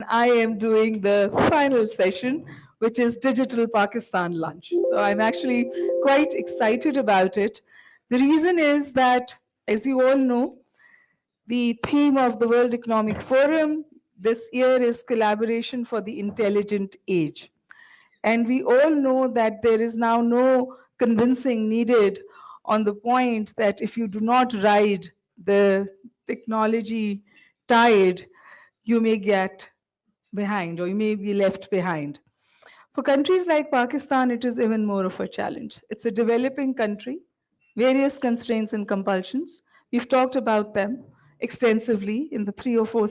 I am doing the final session, which is Digital Pakistan Lunch. So I'm actually quite excited about it. The reason is that, as you all know, the theme of the World Economic Forum this year is collaboration for the intelligent age. And we all know that there is now no convincing needed on the point that if you do not ride the technology tide, you may get behind or you may be left behind. For countries like Pakistan, it is even more of a challenge. It's a developing country, various constraints and compulsions. We've talked about them extensively in the 3 or 4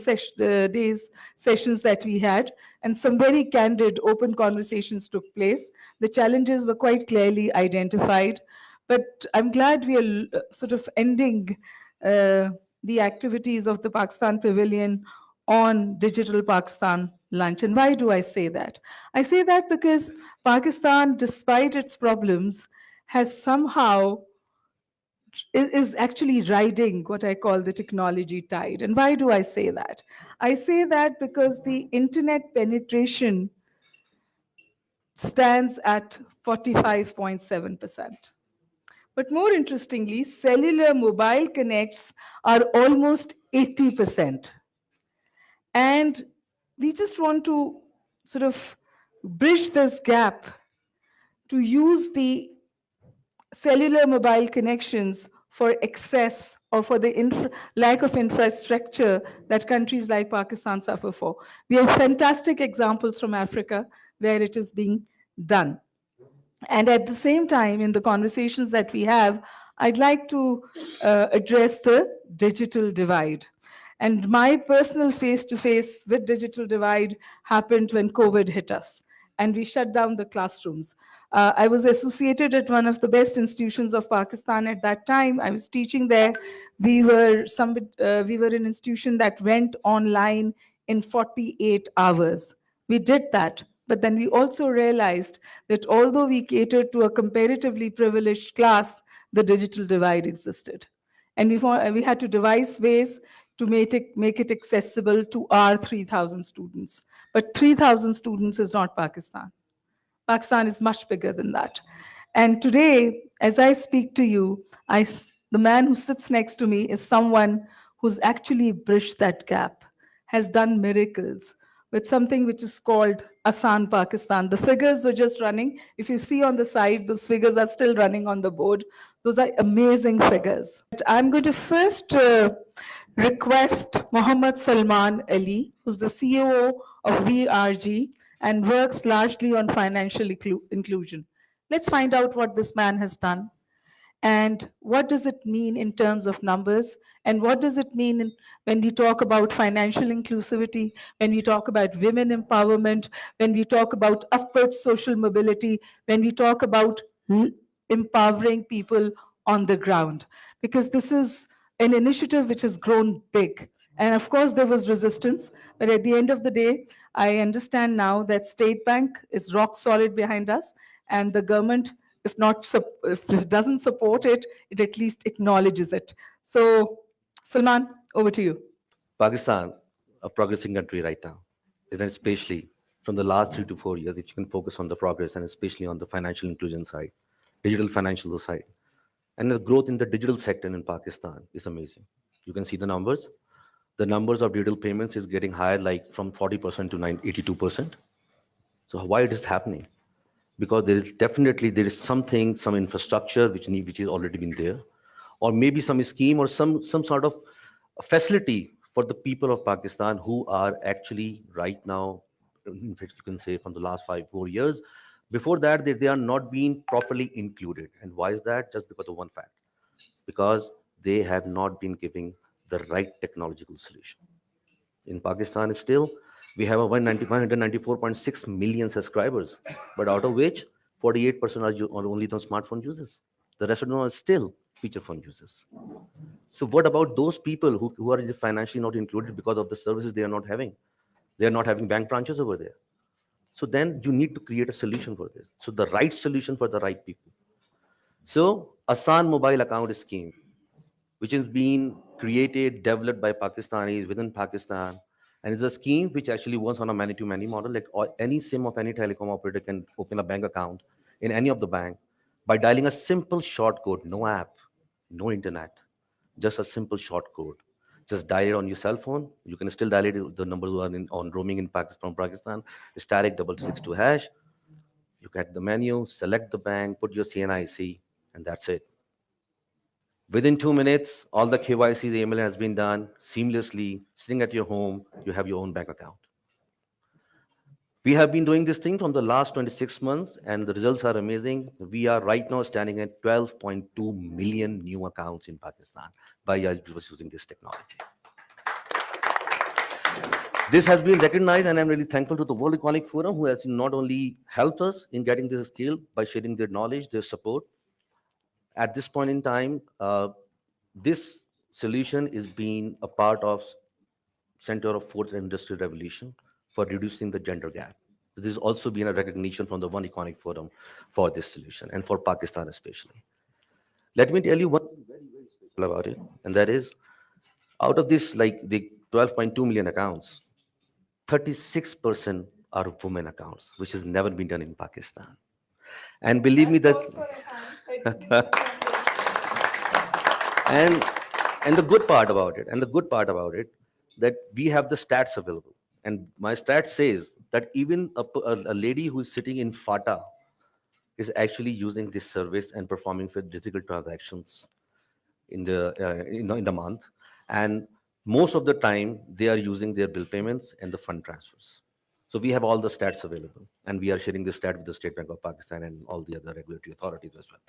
days sessions that we had, and some very candid, open conversations took place. The challenges were quite clearly identified, but I'm glad we are sort of ending the activities of the Pakistan Pavilion on Digital Pakistan Lunch. And why do I say that? I say that because Pakistan, despite its problems, has somehow is actually riding what I call the technology tide. And why do I say that? I say that because the internet penetration stands at 45.7%. But more interestingly, cellular mobile connects are almost 80%. And we just want to sort of bridge this gap to use the cellular mobile connections for excess or for the lack of infrastructure that countries like Pakistan suffer for. We have fantastic examples from Africa where it is being done. And at the same time, in the conversations that we have, I'd like to address the digital divide. And my personal face-to-face with digital divide happened when COVID hit us and we shut down the classrooms. I was associated at one of the best institutions of Pakistan at that time. I was teaching there. We were an institution that went online in 48 hours. We did that. But then we also realized that although we catered to a comparatively privileged class, the digital divide existed. And we had to devise ways to make it accessible to our 3,000 students. But 3,000 students is not Pakistan. Pakistan is much bigger than that. And today, as I speak to you, the man who sits next to me is someone who's actually bridged that gap, has done miracles with something which is called Asan Pakistan. The figures were just running. If you see on the side, those figures are still running on the board. Those are amazing figures. But I'm going to first request Mohammed Salman Ali, who's the CEO of VRG and works largely on financial inclusion. Let's find out what this man has done. And what does it mean in terms of numbers? And what does it mean when we talk about financial inclusivity, when we talk about women empowerment, when we talk about upward social mobility, when we talk about empowering people on the ground? Because this is an initiative which has grown big. And of course, there was resistance. But at the end of the day, I understand now that State Bank is rock solid behind us, and the government, if it doesn't support it, it at least acknowledges it. So, Salman, over to you. Pakistan, a progressing country right now, and especially from the last 3 to 4 years, if you can focus on the progress and especially on the financial inclusion side, digital financial side, and the growth in the digital sector in Pakistan is amazing. You can see the numbers. The numbers of digital payments is getting higher, like from 40% to 82%. So why it is happening? Because there is something, some infrastructure which is already been there, or maybe some scheme or some sort of facility for the people of Pakistan who are actually right now, in fact, you can say from the last 4 years. Before that, they are not being properly included. And why is that? Just because of one fact, because they have not been giving the right technological solution. In Pakistan, still, we have a 194.6 million subscribers, but out of which 48% are only the smartphone users. The rest of them are still feature phone users. So what about those people who are financially not included because of the services they are not having? They are not having bank branches over there. So then you need to create a solution for this. So the right solution for the right people. So Asan mobile account scheme, which is being created, developed by Pakistanis within Pakistan, And it's a scheme which actually works on a many-to-many model. Like any SIM of any telecom operator can open a bank account in any of the bank by dialing a simple short code, no app, no internet, just a simple short code. Just dial it on your cell phone. You can still dial it. The numbers who are on roaming in Pakistan, from Pakistan, static 262 hash. You get the menu, select the bank, put your CNIC, and that's it. Within 2 minutes, all the KYC, the email has been done seamlessly. Sitting at your home, you have your own bank account. We have been doing this thing from the last 26 months, and the results are amazing. We are right now standing at 12.2 million new accounts in Pakistan by using this technology. This has been recognized, and I'm really thankful to the World Economic Forum, who has not only helped us in getting this scale by sharing their knowledge, their support. At this point in time, this solution is being a part of center of fourth industrial revolution for reducing the gender gap. This has also been a recognition from the One Economic Forum for this solution and for Pakistan especially. Let me tell you one thing very, very special about it, and that is out of this, like the 12.2 million accounts, 36% are women accounts, which has never been done in Pakistan. And believe me that and the good part about it, that we have the stats available. And my stat says that even a lady who's sitting in Fata is actually using this service and performing for digital transactions in the month. And most of the time, they are using their bill payments and the fund transfers. So we have all the stats available, and we are sharing this stat with the State Bank of Pakistan and all the other regulatory authorities as well.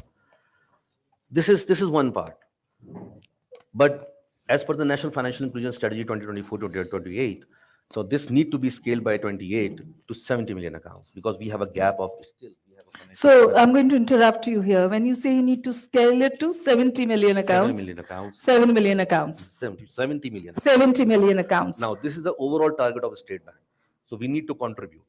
This is one part. But as per the National Financial Inclusion Strategy 2024 to 2028, so this need to be scaled by 28 to 70 million accounts, because we have a gap of still. We have a financial So I'm going to interrupt you here. When you say you need to scale it to 70 million 7 accounts, million accounts, 7 million accounts, 70 million. 70 million accounts. Now, this is the overall target of the State Bank. So we need to contribute.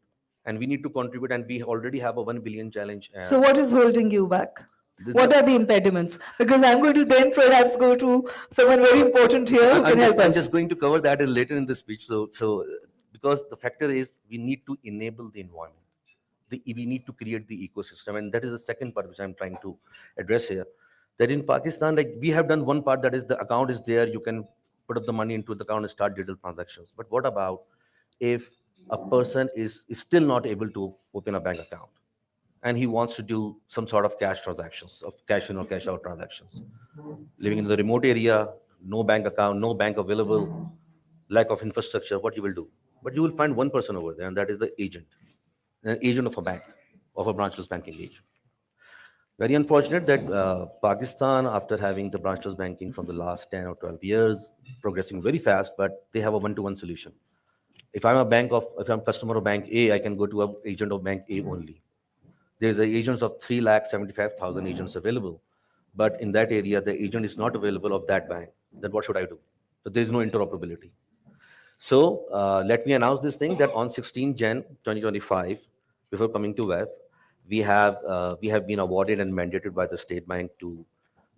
And we already have a 1 billion challenge. So what is holding you back? This- What are the impediments? Because I'm going to then perhaps go to someone very important here who can help I'm us. just going to cover that later in the speech. So because the factor is we need to enable the environment. We need to create the ecosystem, and that is the second part which I'm trying to address here. That in Pakistan, like we have done one part, that is the account is there, you can put up the money into the account and start digital transactions. But what about if a person is still not able to open a bank account and he wants to do some sort of cash transactions, of cash in or cash out transactions, living in the remote area, no bank account, no bank available, lack of infrastructure, what you will do? But you will find one person over there, and that is the agent, an agent of a bank, of a branchless banking agent. Very unfortunate that Pakistan, after having the branchless banking from the last 10 or 12 years, progressing very fast, but they have a one-to-one solution. If I'm a customer of bank A, I can go to an agent of bank A only. There's agents of 3,75,000 agents available, but in that area, the agent is not available of that bank. Then what should I do? So there's no interoperability. So let me announce this thing that on 16 Jan 2025, before coming to web, we have been awarded and mandated by the State Bank to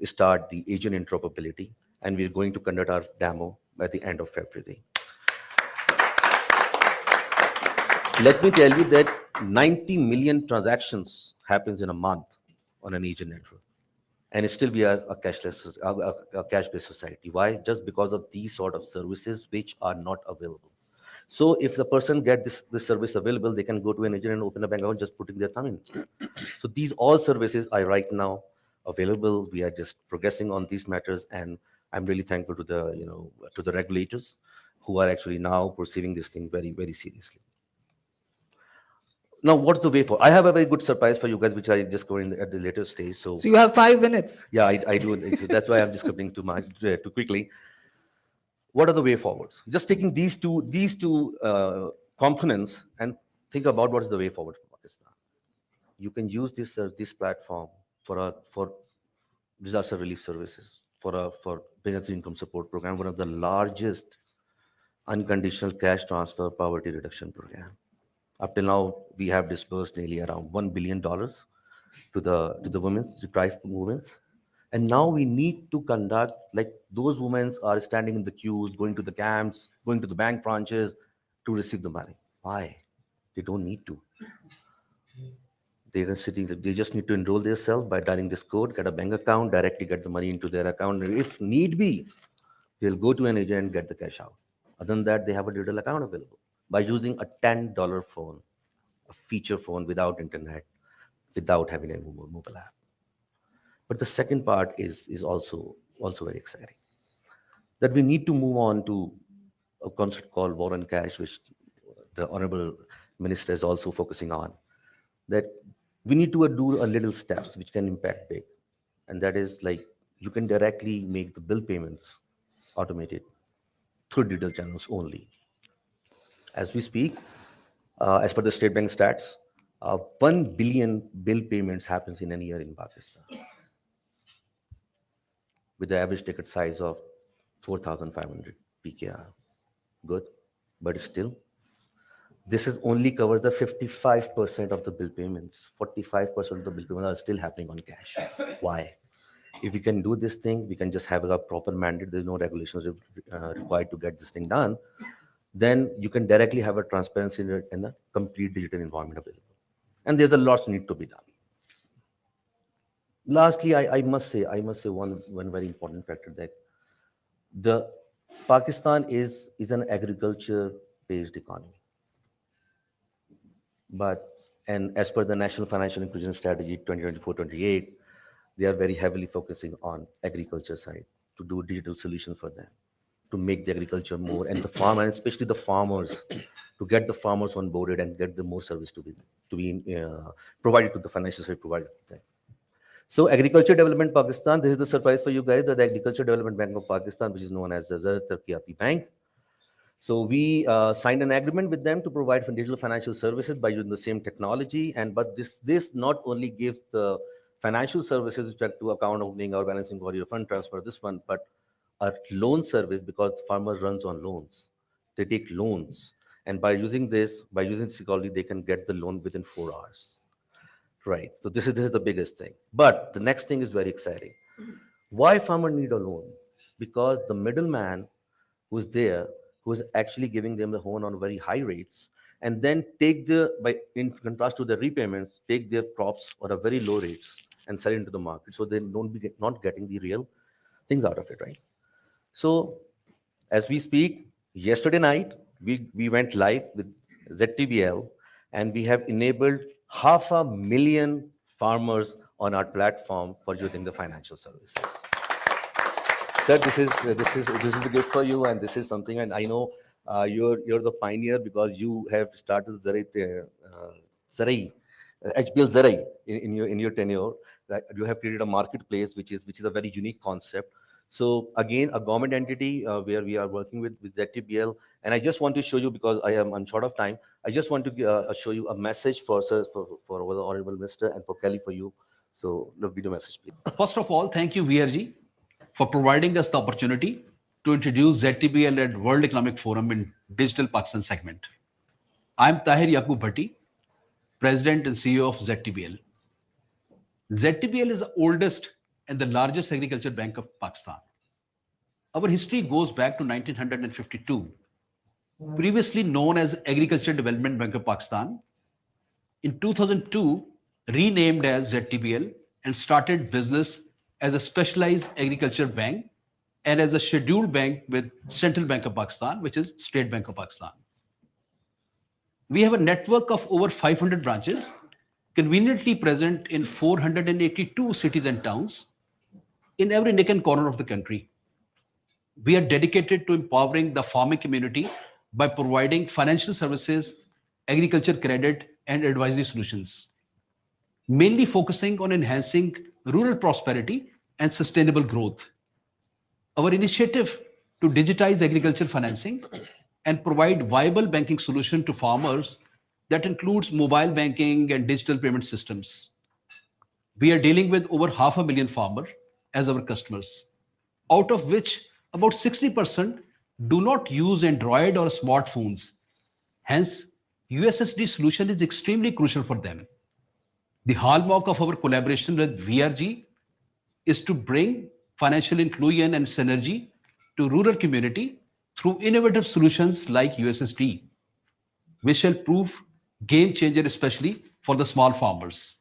start the agent interoperability, and we're going to conduct our demo by the end of February. Let me tell you that 90 million transactions happens in a month on an agent network, and still we are a cash-based society. Why? Just because of these sort of services which are not available. So if the person get this service available, they can go to an agent and open a bank account just putting their thumb in. So these all services are right now available. We are just progressing on these matters, and I'm really thankful to the regulators who are actually now perceiving this thing very, very seriously. Now, what's the way forward? I have a very good surprise for you guys, which I just go in at the later stage. So you have 5 minutes. yeah, I do. So that's why I'm just coming too much too quickly. What are the way forwards? Just taking these two components and think about what is the way forward for Pakistan. You can use this platform for disaster relief services, for business income support program, one of the largest unconditional cash transfer poverty reduction program. Up till now, we have disbursed nearly around $1 billion to the women's deprived movements. And now we need to conduct, like those women are standing in the queues, going to the camps, going to the bank branches, to receive the money. Why? They don't need to. They're sitting. They just need to enroll themselves by dialing this code, get a bank account, directly get the money into their account. And if need be, they'll go to an agent and get the cash out. Other than that, they have a digital account available by using a $10 phone, a feature phone without internet, without having a mobile app. But the second part is also very exciting. That we need to move on to a concept called war on cash, which the honorable minister is also focusing on. That we need to do a little steps which can impact big, and that is like you can directly make the bill payments automated through digital channels only. As we speak, as per the State Bank stats, 1 billion bill payments happens in a year in Pakistan, with the average ticket size of 4,500 PKR. Good, but still, this is only covers the 55% of the bill payments. 45% of the bill payments are still happening on cash. Why? If we can do this thing, we can just have a proper mandate. There's no regulations required to get this thing done. Then you can directly have a transparency in a complete digital environment available. And there's a lot need to be done. Lastly, I must say one very important factor that the Pakistan is an agriculture-based economy. But and as per the National Financial Inclusion Strategy 2024-28, they are very heavily focusing on agriculture side to do digital solutions for them, to make the agriculture more and the farmer, and especially the farmers, to get the farmers onboarded and get the more service to be provided to the financial side provided to them. So Agriculture Development Pakistan, this is the surprise for you guys, that the Agriculture Development Bank of Pakistan, which is known as the Tarqiyati Bank. So we signed an agreement with them to provide digital financial services by using the same technology. But this not only gives the financial services with respect to account opening or balancing or your fund transfer, this one, but a loan service, because the farmer runs on loans. They take loans. And by using this technology, they can get the loan within 4 hours. Right. So this is the biggest thing. But the next thing is very exciting. Why farmer need a loan? Because the middleman who's there, who is actually giving them the loan on very high rates, and then in contrast to the repayments, take their crops on a very low rates and sell into the market. So they not getting the real things out of it, right? So as we speak, yesterday night, we went live with ZTBL, and we have enabled 500,000 farmers on our platform for using the financial services. Sir, this is a gift for you, and this is something. And I know you're the pioneer, because you have started Zarai, HBL Zarai in your tenure. That you have created a marketplace, which is a very unique concept. So again, a government entity where we are working with ZTBL, and I just want to show you, because I am on short of time. I just want to show you a message for the Honorable Minister, and for Kelly, for you. So the video message, please. First of all, thank you, VRG, for providing us the opportunity to introduce ZTBL at World Economic Forum in Digital Pakistan segment. I'm Tahir Yaqoob Bhatti, President and CEO of ZTBL. ZTBL is the oldest and the largest agriculture bank of Pakistan. Our history goes back to 1952, previously known as Agriculture Development Bank of Pakistan. In 2002, renamed as ZTBL, and started business as a specialized agriculture bank and as a scheduled bank with Central Bank of Pakistan, which is State Bank of Pakistan. We have a network of over 500 branches, conveniently present in 482 cities and towns in every nook and corner of the country. We are dedicated to empowering the farming community by providing financial services, agriculture credit, and advisory solutions, mainly focusing on enhancing rural prosperity and sustainable growth. Our initiative to digitize agriculture financing and provide viable banking solution to farmers that includes mobile banking and digital payment systems. We are dealing with over 500,000 farmers as our customers, out of which about 60% do not use Android or smartphones. Hence, USSD solution is extremely crucial for them. The hallmark of our collaboration with VRG is to bring financial inclusion and synergy to rural community through innovative solutions like USSD. which shall prove game changer, especially for the small farmers.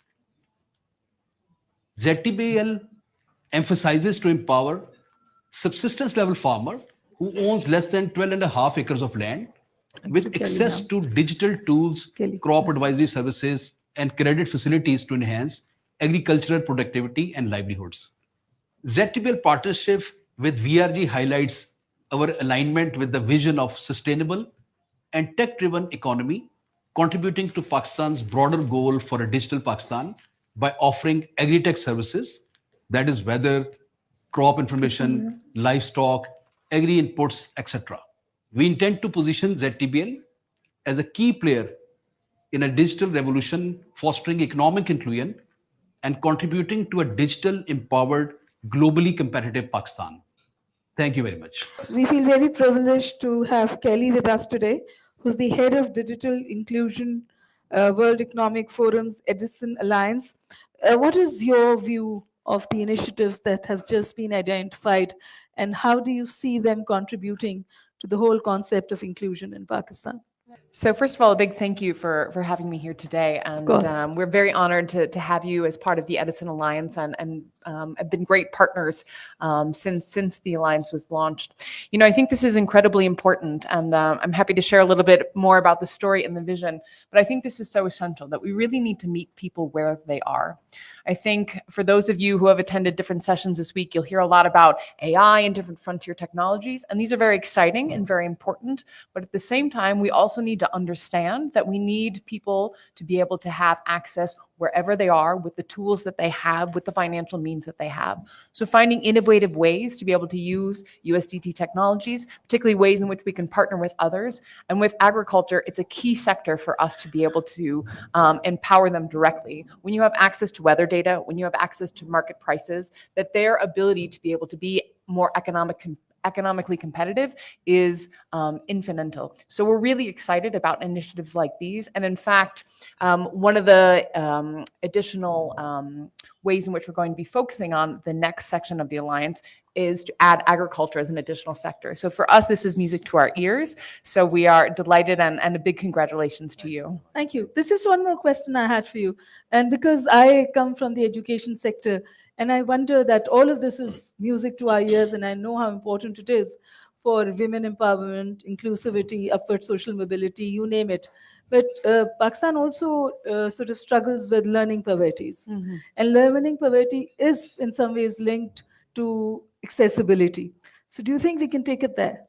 ZTBL emphasizes to empower subsistence level farmer who owns less than 12.5 acres of land with access to digital tools, crop advisory services, and credit facilities to enhance agricultural productivity and livelihoods. ZTBL partnership with VRG highlights our alignment with the vision of sustainable and tech-driven economy, contributing to Pakistan's broader goal for a digital Pakistan by offering agri-tech services, that is weather, crop information, livestock, agri inputs, etc. We intend to position ZTBL as a key player in a digital revolution, fostering economic inclusion and contributing to a digital empowered, globally competitive Pakistan. Thank you very much. We feel very privileged to have Kelly with us today, who's the head of Digital Inclusion World Economic Forum's EDISON Alliance. What is your view of the initiatives that have just been identified, and how do you see them contributing to the whole concept of inclusion in Pakistan? So first of all, a big thank you for having me here today. And we're very honored to have you as part of the EDISON Alliance and have been great partners since the Alliance was launched. You know, I think this is incredibly important, and I'm happy to share a little bit more about the story and the vision, but I think this is so essential that we really need to meet people where they are. I think for those of you who have attended different sessions this week, you'll hear a lot about AI and different frontier technologies, and these are very exciting and very important, but at the same time, we also need to understand that we need people to be able to have access wherever they are with the tools that they have, with the financial means that they have. So finding innovative ways to be able to use USDT technologies, particularly ways in which we can partner with others. And with agriculture, it's a key sector for us to be able to empower them directly. When you have access to weather data, when you have access to market prices, that their ability to be able to be more economically competitive is infinital. So we're really excited about initiatives like these. And in fact, one of the additional ways in which we're going to be focusing on the next section of the Alliance is to add agriculture as an additional sector. So for us, this is music to our ears. So we are delighted, and a big congratulations to you. Thank you. There's just one more question I had for you. And because I come from the education sector, and I wonder that all of this is music to our ears, and I know how important it is for women empowerment, inclusivity, upward social mobility, you name it. But Pakistan also sort of struggles with learning poverties. Mm-hmm. And learning poverty is in some ways linked to accessibility. So do you think we can take it there?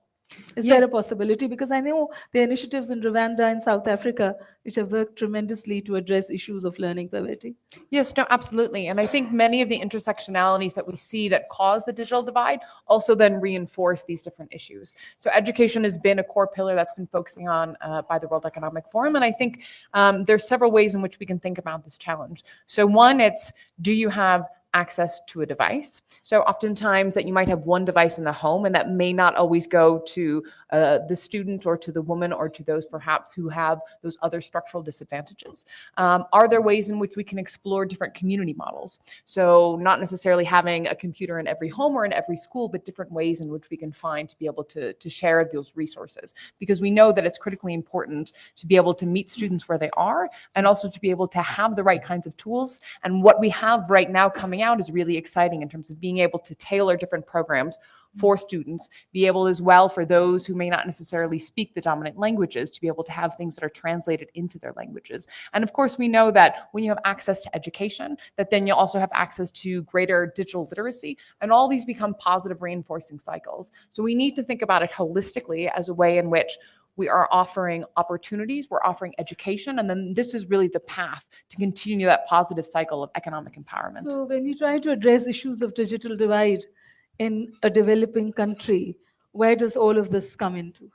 Is there a possibility? Because I know there are initiatives in Rwanda and South Africa which have worked tremendously to address issues of learning poverty. Yes, no, absolutely. And I think many of the intersectionalities that we see that cause the digital divide also then reinforce these different issues. So education has been a core pillar that's been focusing on by the World Economic Forum. And I think there's several ways in which we can think about this challenge. So one, it's, do you have access to a device? So oftentimes that you might have one device in the home, and that may not always go to the student or to the woman or to those perhaps who have those other structural disadvantages. Are there ways in which we can explore different community models? So not necessarily having a computer in every home or in every school, but different ways in which we can find to be able to share those resources. Because we know that it's critically important to be able to meet students where they are, and also to be able to have the right kinds of tools. And what we have right now coming out is really exciting in terms of being able to tailor different programs for students, be able as well for those who may not necessarily speak the dominant languages to be able to have things that are translated into their languages. And of course, we know that when you have access to education, that then you'll also have access to greater digital literacy, and all these become positive reinforcing cycles. So we need to think about it holistically as a way in which we are offering opportunities, we're offering education, and then this is really the path to continue that positive cycle of economic empowerment. So when we try to address issues of digital divide in a developing country, where does all of this come into?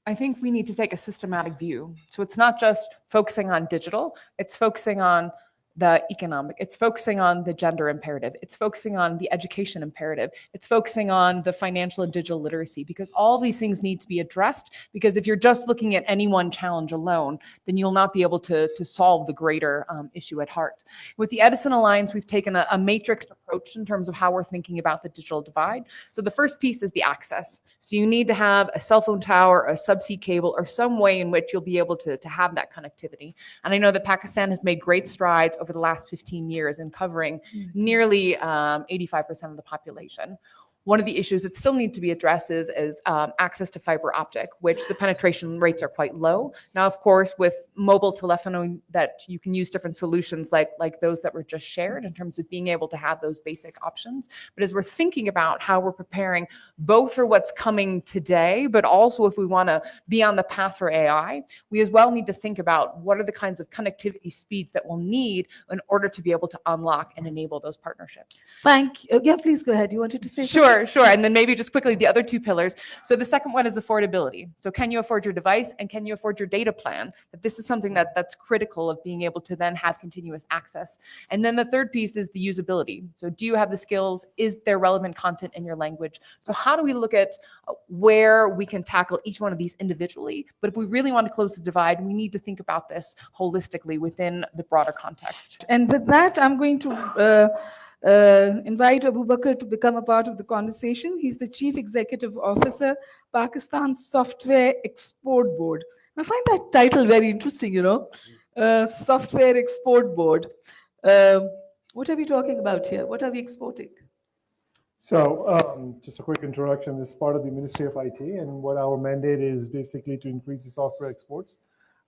I think we need to take a systematic view. So it's not just focusing on digital, it's focusing on the economic, it's focusing on the gender imperative, it's focusing on the education imperative, it's focusing on the financial and digital literacy, because all these things need to be addressed, because if you're just looking at any one challenge alone, then you'll not be able to solve the greater issue at heart. With the Edison Alliance, we've taken a matrixed approach in terms of how we're thinking about the digital divide. So the first piece is the access. So you need to have a cell phone tower, a subsea cable, or some way in which you'll be able to have that connectivity. And I know that Pakistan has made great strides over the last 15 years in covering nearly 85% of the population. One of the issues that still need to be addressed is access to fiber optic, which the penetration rates are quite low. Now, of course, with mobile telephony, that you can use different solutions like those that were just shared in terms of being able to have those basic options. But as we're thinking about how we're preparing both for what's coming today, but also if we want to be on the path for AI, we as well need to think about what are the kinds of connectivity speeds that we'll need in order to be able to unlock and enable those partnerships. Thank you. Yeah, please go ahead. You wanted to say something? Sure. And then maybe just quickly, the other two pillars. So the second one is affordability. So can you afford your device and can you afford your data plan? That this is something that's critical of being able to then have continuous access. And then the third piece is the usability. So do you have the skills? Is there relevant content in your language? So how do we look at where we can tackle each one of these individually? But if we really want to close the divide, we need to think about this holistically within the broader context. And with that, I'm going to invite Bakar to become a part of the conversation. He's the Chief Executive Officer, Pakistan Software Export Board. I find that title very interesting, Software Export Board. What are we talking about here? What are we exporting? So just a quick introduction. This is part of the Ministry of IT, and what our mandate is basically to increase the software exports.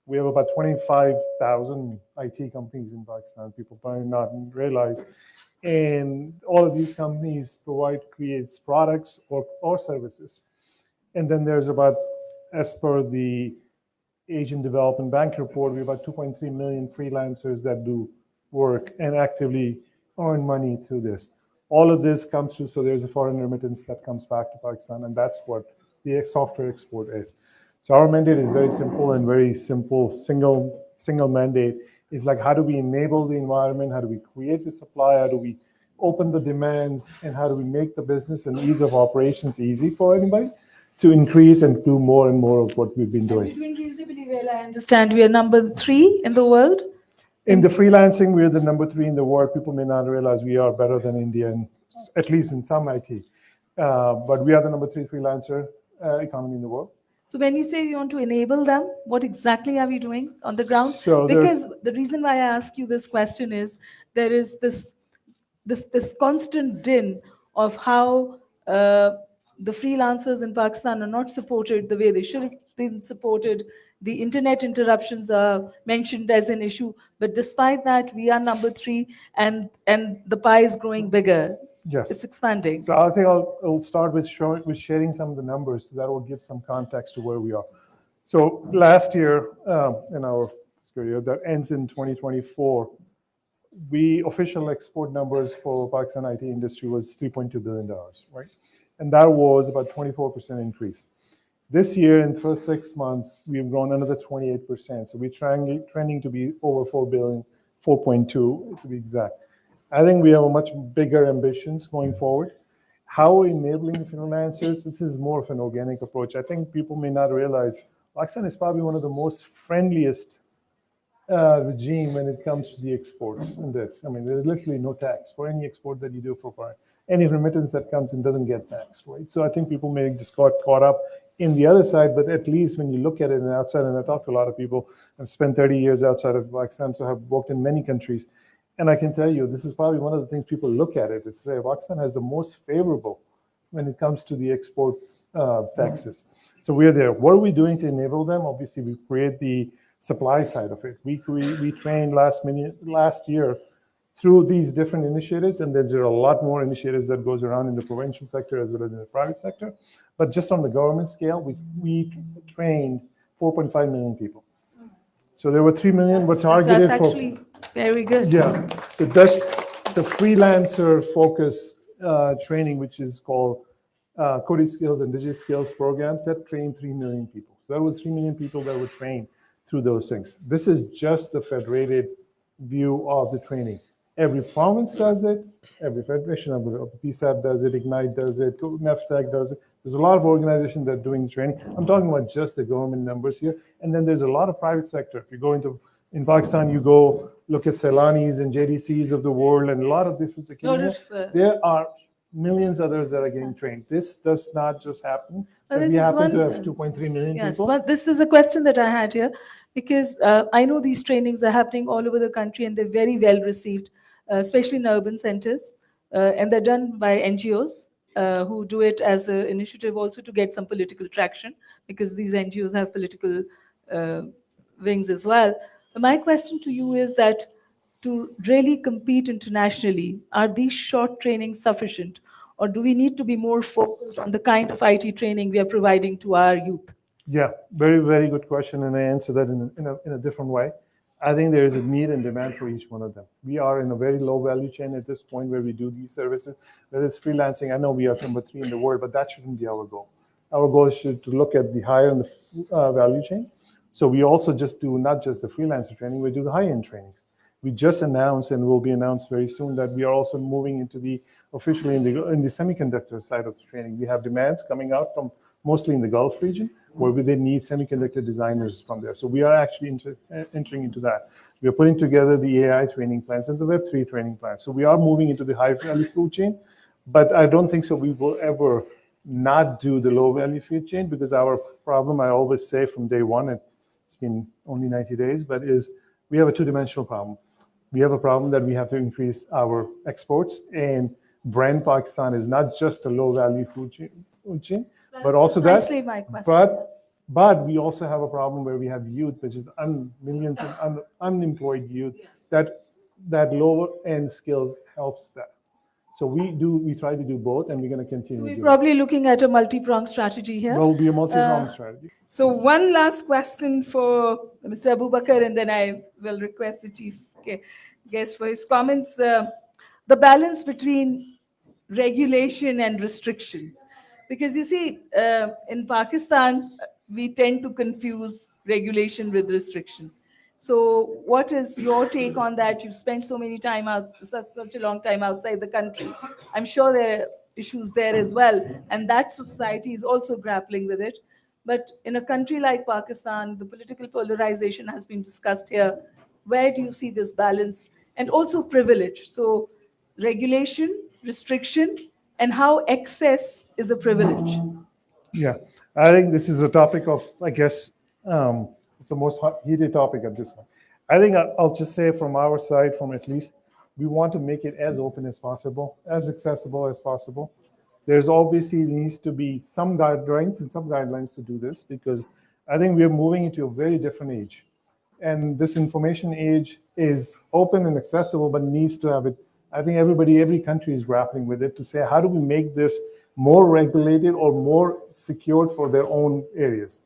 We have about 25,000 IT companies in Pakistan, people probably not realize. And all of these companies creates products or services. And then there's about, as per the Asian Development Bank report, we have about 2.3 million freelancers that do work and actively earn money through this. All of this comes through, so there's a foreign remittance that comes back to Pakistan, and that's what the software export is. So our mandate is very simple, single mandate. It's like, how do we enable the environment? How do we create the supply? How do we open the demands? And how do we make the business and ease of operations easy for anybody to increase and do more and more of what we've been doing? You're doing reasonably well, I understand. We are number 3 in the world. In the freelancing, we're the number 3 in the world. People may not realize we are better than India, at least in some IT. But we are the number 3 freelancer economy in the world. So when you say you want to enable them, what exactly are we doing on the ground? So because the reason why I ask you this question is there is this constant din of how the freelancers in Pakistan are not supported the way they should have been supported. The internet interruptions are mentioned as an issue, but despite that, we are number 3, and the pie is growing bigger. Yes. It's expanding. So I think I'll start with sharing some of the numbers, so that will give some context to where we are. So last year, in our fiscal year that ends in 2024, official export numbers for Pakistan IT industry was $3.2 billion, right? And that was about 24% increase. This year, in the first 6 months, we've grown another 28%. So we're trending to be over 4 billion, 4.2 to be exact. I think we have a much bigger ambitions going forward. How we're enabling freelancers, this is more of an organic approach. I think people may not realize Pakistan is probably one of the most friendliest regime when it comes to the exports in this. I mean, there's literally no tax for any export that you do for any remittance that comes in doesn't get taxed, right? So I think people may just got caught up in the other side, but at least when you look at it outside, and I talk to a lot of people, I've spent 30 years outside of Pakistan, so I've worked in many countries. And I can tell you, this is probably one of the things people look at it is say Pakistan has the most favorable when it comes to the export taxes. So we're there. What are we doing to enable them? Obviously, we create the supply side of it. We trained last year through these different initiatives, and there are a lot more initiatives that goes around in the provincial sector as well as in the private sector. But just on the government scale, we trained 4.5 million people. So there were 3 million were targeted that's actually very good. Yeah. So that's the freelancer focus training, which is called coding skills and digital skills programs, that trained 3 million people. So that was 3 million people that were trained through those things. This is just the federated view of the training. Every province does it, every federation of PSAP does it, Ignite does it, NEFTEC does it. There's a lot of organizations that are doing training. I'm talking about just the government numbers here. And then there's a lot of private sector. If you go in Pakistan, you go look at Ceylanis and JDCs of the world and a lot of different security. There are millions others that are getting trained. This does not just happen. We happen to have 2.3 million people. Yes, this is a question that I had here, because I know these trainings are happening all over the country and they're very well received, especially in urban centers, and they're done by NGOs who do it as an initiative also to get some political traction, because these NGOs have political wings as well. My question to you is that to really compete internationally, are these short trainings sufficient? Or do we need to be more focused on the kind of IT training we are providing to our youth? Yeah, very, very good question. And I answer that in a different way. I think there is a need and demand for each one of them. We are in a very low value chain at this point where we do these services, whether it's freelancing. I know we are number 3 in the world, but that shouldn't be our goal. Our goal is to look at the higher in the value chain. So we also just do not just the freelancer training, we do the high-end trainings. We just announced, and will be announced very soon, that we are also moving into the officially in the semiconductor side of the training. We have demands coming out from mostly in the Gulf region, where they need semiconductor designers from there. So we are actually entering into that. We are putting together the AI training plans and the Web3 training plans. So we are moving into the high-value food chain, but I don't think so we will ever not do the low-value food chain, because our problem, I always say from day one, and it's been only 90 days, but is we have a two-dimensional problem. We have a problem that we have to increase our exports, and brand Pakistan is not just a low-value food chain, but also that. My question. But we also have a problem where we have youth, which is millions of unemployed youth. That lower end skills helps that. So we try to do both, and we're going to continue. So we're probably looking at a multi-pronged strategy here. Will be a multi-pronged strategy. So one last question for Mr. Abu Bakar, and then I will request the chief guest for his comments. The balance between regulation and restriction. Because you see, in Pakistan, we tend to confuse regulation with restriction. So what is your take on that? You've spent so such a long time outside the country. I'm sure there are issues there as well. And that society is also grappling with it. But in a country like Pakistan, the political polarization has been discussed here. Where do you see this balance? And also privilege. So regulation, restriction, and how excess is a privilege. Yeah, I think this is a topic of, I guess, it's the most heated topic at this point. I think I'll just say from our side, from at least, we want to make it as open as possible, as accessible as possible. There's obviously needs to be some guidelines and some guidelines to do this, because I think we are moving into a very different age. And this information age is open and accessible, but needs to have it. I think every country is grappling with it to say, how do we make this more regulated or more secured for their own areas?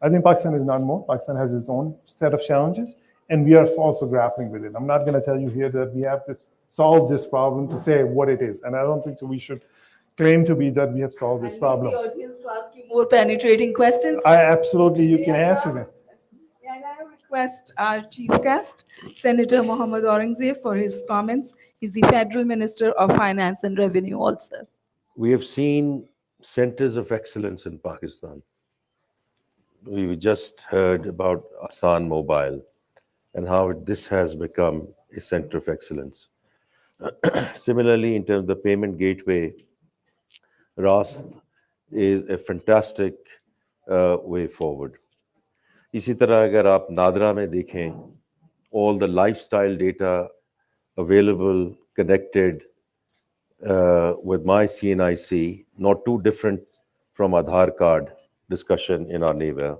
I think Pakistan is not more. Pakistan has its own set of challenges, and we are also grappling with it. I'm not going to tell you here that we have to solve this problem to say what it is. And I don't think so we should claim to be that we have solved this problem. I need the audience to ask you more penetrating questions. You can answer them. And I request our chief guest, Senator Mohammad Aurangzeb, for his comments. He's the Federal Minister of Finance and Revenue also. We have seen centers of excellence in Pakistan. We just heard about Asan Mobile and how this has become a center of excellence. Similarly, in terms of the payment gateway, Rast is a fantastic way forward. इसी तरह अगर आप नादरा में देखें, all the lifestyle data available, connected with my CNIC, not too different from Aadhaar card discussion in our neighbor.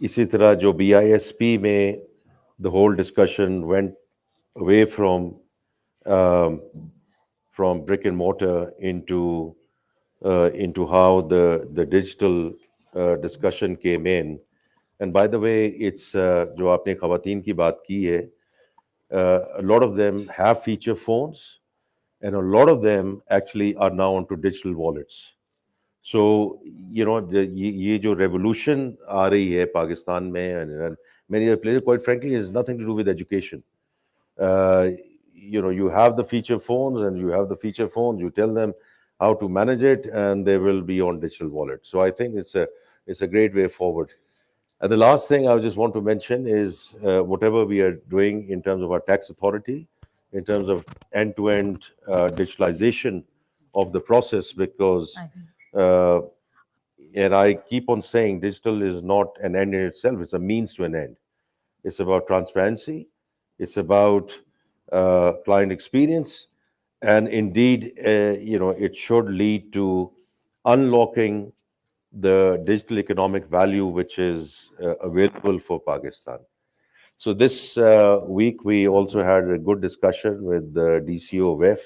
इसी तरह जो BISP में the whole discussion went away from brick and mortar into how the digital discussion came in. And by the way, it's जो आपने ख़वातीन की बात की है, a lot of them have feature phones, and a lot of them actually are now onto digital wallets. So, ये जो revolution आ रही है पाकिस्तान में, and many other places. Quite frankly, it has nothing to do with education. You have the feature phones and you have the feature phones, you tell them how to manage it and they will be on digital wallet. So I think it's a great way forward. And the last thing I just want to mention is whatever we are doing in terms of our tax authority, in terms of end-to-end digitalization of the process, because, and I keep on saying, digital is not an end in itself, it's a means to an end. It's about transparency, it's about client experience, and indeed, it should lead to unlocking the digital economic value which is available for Pakistan. So this week we also had a good discussion with the DCO WEF.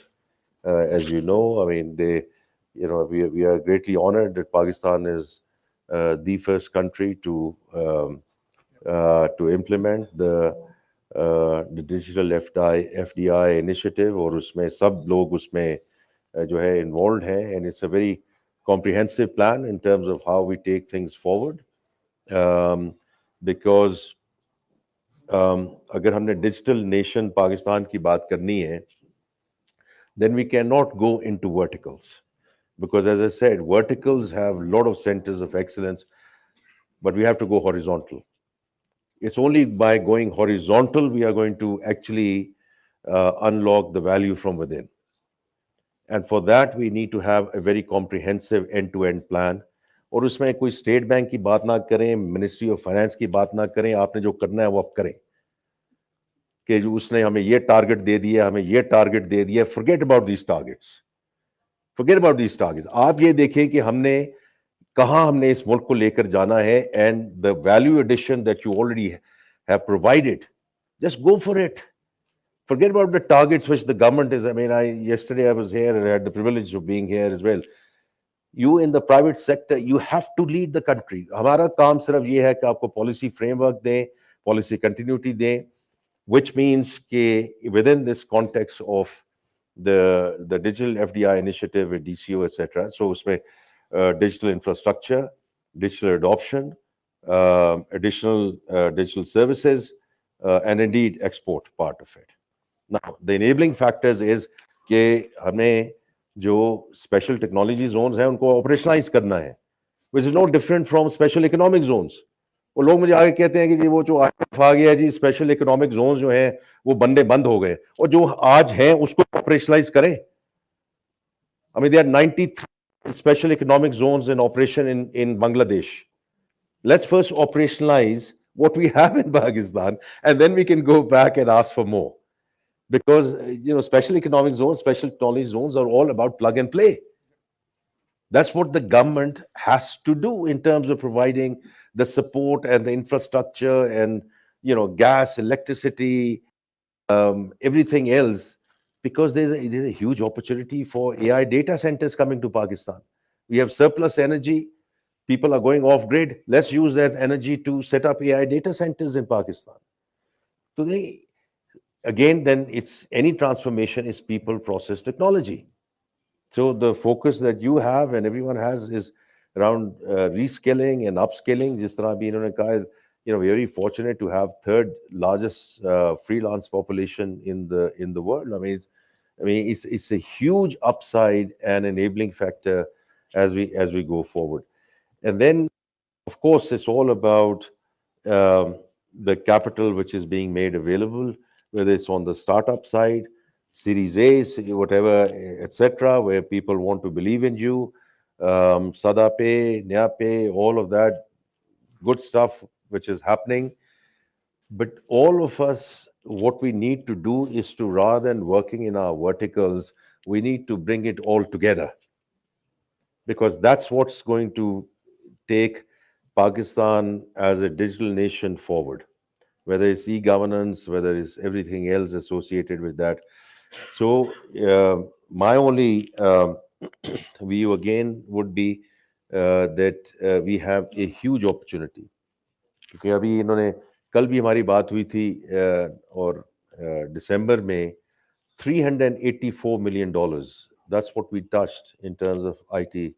As you know, I mean, we are greatly honored that Pakistan is the first country to implement the digital FDI initiative, और उसमें सब लोग उसमें जो है involved हैं, and it's a very comprehensive plan in terms of how we take things forward, because अगर हमने digital nation पाकिस्तान की बात करनी है, then we cannot go into verticals, because as I said, verticals have a lot of centers of excellence, but we have to go horizontal. It's only by going horizontal we are going to actually unlock the value from within. And for that, we need to have a very comprehensive end-to-end plan. और उसमें कोई state bank की बात ना करें, ministry of finance की बात ना करें, आपने जो करना है वो आप करें, कि जो उसने हमें ये टारगेट दे दिया, हमें ये टारगेट दे दिया, forget about these targets. Forget about these targets. आप ये देखें कि कहाँ हमने इस मुल्क को लेकर जाना है, and the value addition that you already have provided, just go for it. Forget about the targets which the government is. I mean, yesterday I was here and I had the privilege of being here as well. You in the private sector, you have to lead the country. हमारा काम सिर्फ ये है कि आपको policy framework दें, policy continuity दें, which means कि within this context of the digital FDI initiative with DCO, etc. So उसमें digital infrastructure, digital adoption, additional digital services, and indeed export part of it. Now, the enabling factors is कि हमें जो special technology zones हैं उनको operationalize करना है, which is no different from special economic zones. वो लोग मुझे आगे कहते हैं कि जी वो जो IMF आ गया जी, special economic zones जो हैं वो बंद हो गए, और जो आज हैं उसको operationalize करें. I mean, there are 93 special economic zones in operation in Bangladesh. Let's first operationalize what we have in Pakistan, and then we can go back and ask for more. Because, special economic zones, special technology zones are all about plug and play. That's what the government has to do in terms of providing the support and the infrastructure and, gas, electricity, everything else, because there's a huge opportunity for AI data centers coming to Pakistan. We have surplus energy. People are going off grid. Let's use that energy to set up AI data centers in Pakistan. So then it's any transformation is people, process, technology. So the focus that you have and everyone has is around reskilling and upskilling. Jis tarah bhi inhone kaha, we're very fortunate to have third largest freelance population in the world. I mean, it's a huge upside and enabling factor as we go forward. And then, of course, it's all about the capital which is being made available, whether it's on the startup side, Series A, whatever, etc., where people want to believe in you, Sada Pay, Nya Pay, all of that good stuff which is happening. But all of us, what we need to do is to, rather than working in our verticals, we need to bring it all together, because that's what's going to take Pakistan as a digital nation forward, whether it's e-governance, whether it's everything else associated with that. So my only view again would be that we have a huge opportunity. क्योंकि अभी इन्होंने कल भी हमारी बात हुई थी और दिसंबर में $384 million. That's what we touched in terms of IT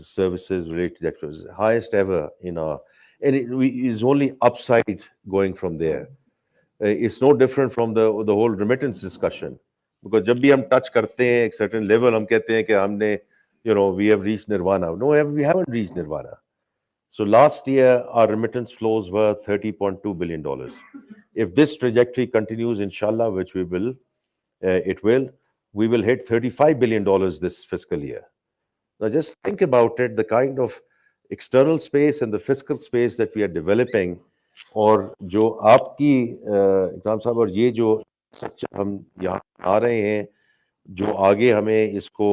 services related activities, highest ever in our. and is only upside going from there. It's no different from the whole remittance discussion, because जब भी हम touch करते हैं एक certain level, हम कहते हैं कि हमने, we have reached nirvana. No, we haven't reached nirvana. So last year, our remittance flows were $30.2 billion. If this trajectory continues, inshallah, which we will, we will hit $35 billion this fiscal year. Now just think about it, the kind of external space and the fiscal space that we are developing, और जो आपकी इकराम साहब, और ये जो हम यहाँ आ रहे हैं, जो आगे हमें इसको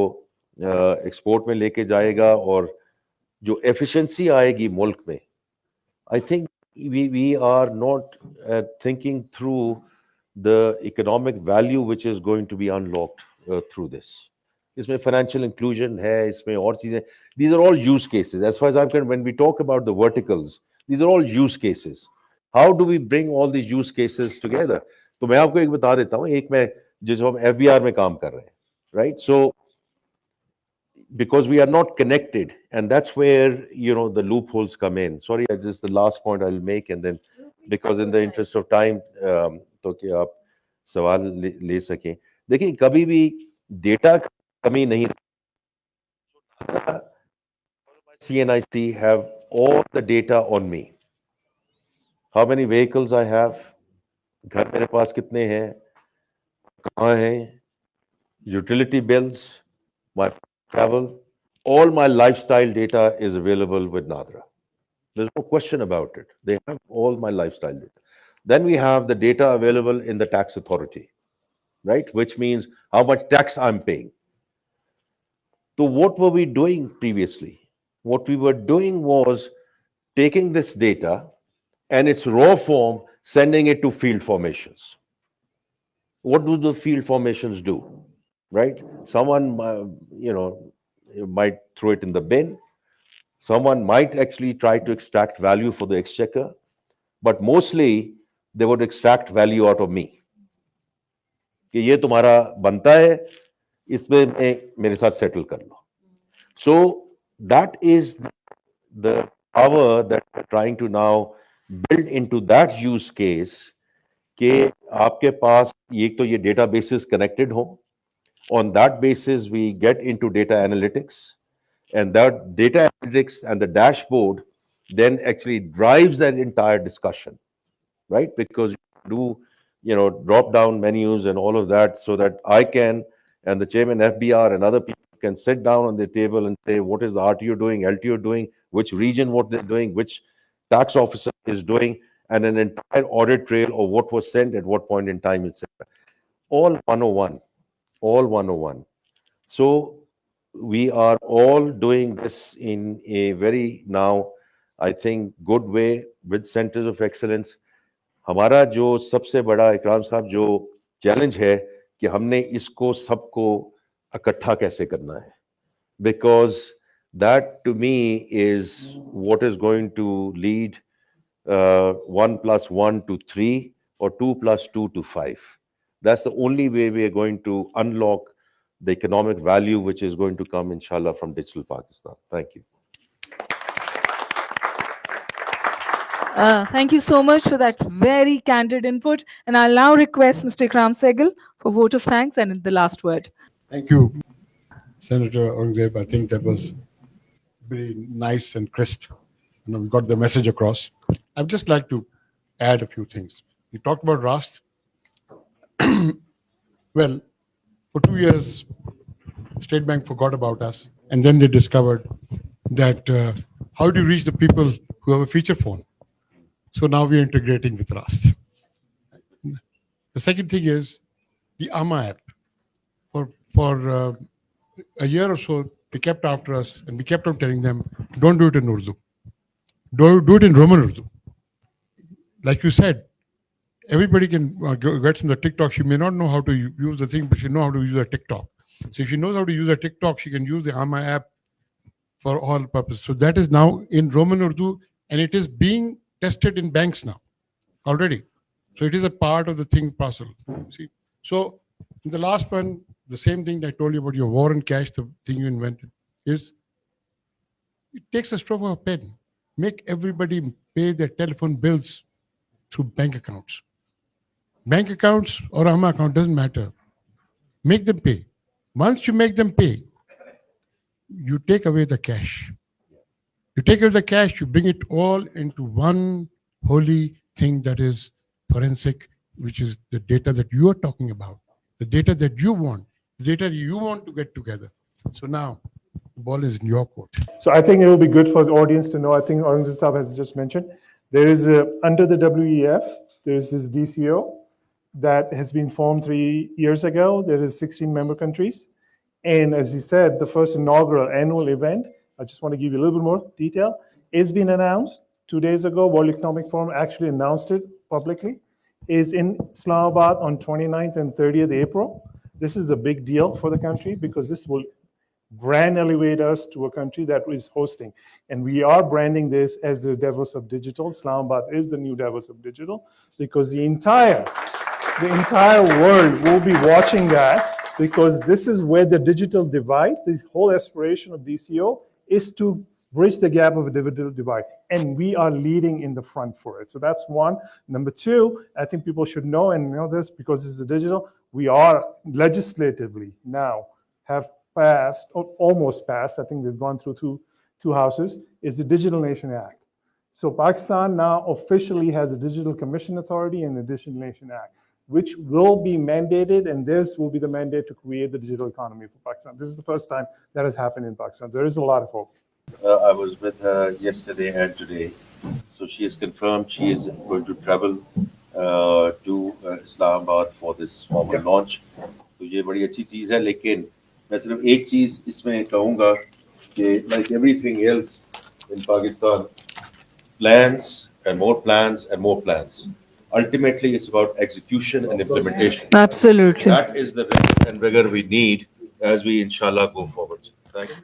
एक्सपोर्ट में लेके जाएगा, और जो एफिशिएंसी आएगी मुल्क में, I think we are not thinking through the economic value which is going to be unlocked through this. इसमें financial inclusion है, इसमें और चीजें. These are all use cases. As far as I'm concerned, when we talk about the verticals, these are all use cases. How do we bring all these use cases together? तो मैं आपको एक बता देता हूँ, एक मैं जिसको हम FBR में काम कर रहे हैं, right? So because we are not connected, and that's where the loopholes come in. Sorry, just the last point I'll make, and then because in the interest of time, तो कि आप सवाल ले सकें. देखिए, कभी भी डेटा कमी नहीं. CNIC have all the data on me. How many vehicles I have, घर मेरे पास कितने हैं, कहाँ हैं, utility bills, my travel, all my lifestyle data is available with Nadra. There's no question about it. They have all my lifestyle data. Then we have the data available in the tax authority, right? Which means how much tax I'm paying. So what were we doing previously? What we were doing was taking this data and its raw form, sending it to field formations. What do the field formations do, right? Someone, might throw it in the bin. Someone might actually try to extract value for the exchequer, but mostly they would extract value out of me. कि ये तुम्हारा बनता है, इसमें मेरे साथ settle कर लो. So that is the power that we're trying to now build into that use case, कि आपके पास एक तो ये databases connected हो. On that basis, we get into data analytics, and that data analytics and the dashboard then actually drives that entire discussion, right? Because you do, drop down menus and all of that, so that I can, and the chairman FBR and other people can sit down on the table and say, what is the RTO doing, LTO doing, which region what they're doing, which tax officer is doing, and an entire audit trail of what was sent at what point in time, etc. All 101. All 101. So we are all doing this in a very now, I think, good way with centers of excellence. हमारा जो सबसे बड़ा इकराम साहब जो challenge है कि हमने इसको सबको इकट्ठा कैसे करना है, because that to me is what is going to lead 1 + 1 to 3 or 2 + 2 to 5. That's the only way we are going to unlock the economic value which is going to come, inshallah, from digital Pakistan. Thank you. Thank you so much for that very candid input. And I'll now request Mr. Ikram Sehgal for vote of thanks and the last word. Thank you, Senator Aurangzeb. I think that was very nice and crisp. We got the message across. I'd just like to add a few things. You talked about Rast. Well, for 2 years, State Bank forgot about us, and then they discovered that how do you reach the people who have a feature phone? So now we're integrating with Rast. The second thing is the AMA app. For a year or so, they kept after us, and we kept on telling them, don't do it in Urdu. Do it in Roman Urdu. Like you said, everybody can get in the TikTok. She may not know how to use the thing, but she knows how to use a TikTok. So if she knows how to use a TikTok, she can use the AMA app for all purposes. So that is now in Roman Urdu, and it is being tested in banks now already. So it is a part of the thing parcel. See, so in the last one, the same thing that I told you about your war and cash, the thing you invented, is it takes a stroke of a pen. make everybody pay their telephone bills through bank accounts. Bank accounts or Huma account, doesn't matter. Make them pay. Once you make them pay, you take away the cash. You take away the cash, you bring it all into one holy thing that is forensic, which is the data that you are talking about, the data that you want, the data you want to get together. So now, the ball is in your court. So I think it will be good for the audience to know, I think Aurangzeb has just mentioned, there is under the WEF, there is this DCO that has been formed 3 years ago. There is 16 member countries. And as he said, the first inaugural annual event, I just want to give you a little bit more detail, it's been announced 2 days ago. World Economic Forum actually announced it publicly, is in Islamabad on 29th and 30th April. This is a big deal for the country because this will brand elevate us to a country that is hosting. And we are branding this as the Davos of Digital. Islamabad is the new Davos of Digital because the entire world will be watching that, because this is where the digital divide, this whole aspiration of DCO is to bridge the gap of a digital divide. And we are leading in the front for it. So that's one. Number two, I think people should know and know this because this is the digital. We are legislatively now have passed, or almost passed, I think we've gone through two houses, is the Digital Nation Act. So Pakistan now officially has a Digital Commission Authority and the Digital Nation Act, which will be mandated, and this will be the mandate to create the digital economy for Pakistan. This is the first time that has happened in Pakistan. There is a lot of hope. I was with her yesterday and today. So she has confirmed she is going to travel to Islamabad for this formal launch. तो ये बड़ी अच्छी चीज़ है, लेकिन मैं सिर्फ एक चीज़ इसमें कहूँगा कि like everything else in Pakistan, plans and more plans and more plans. Ultimately, it's about execution and implementation. Absolutely. That is the rigor and rigor we need as we, inshallah, go forward. Thank you.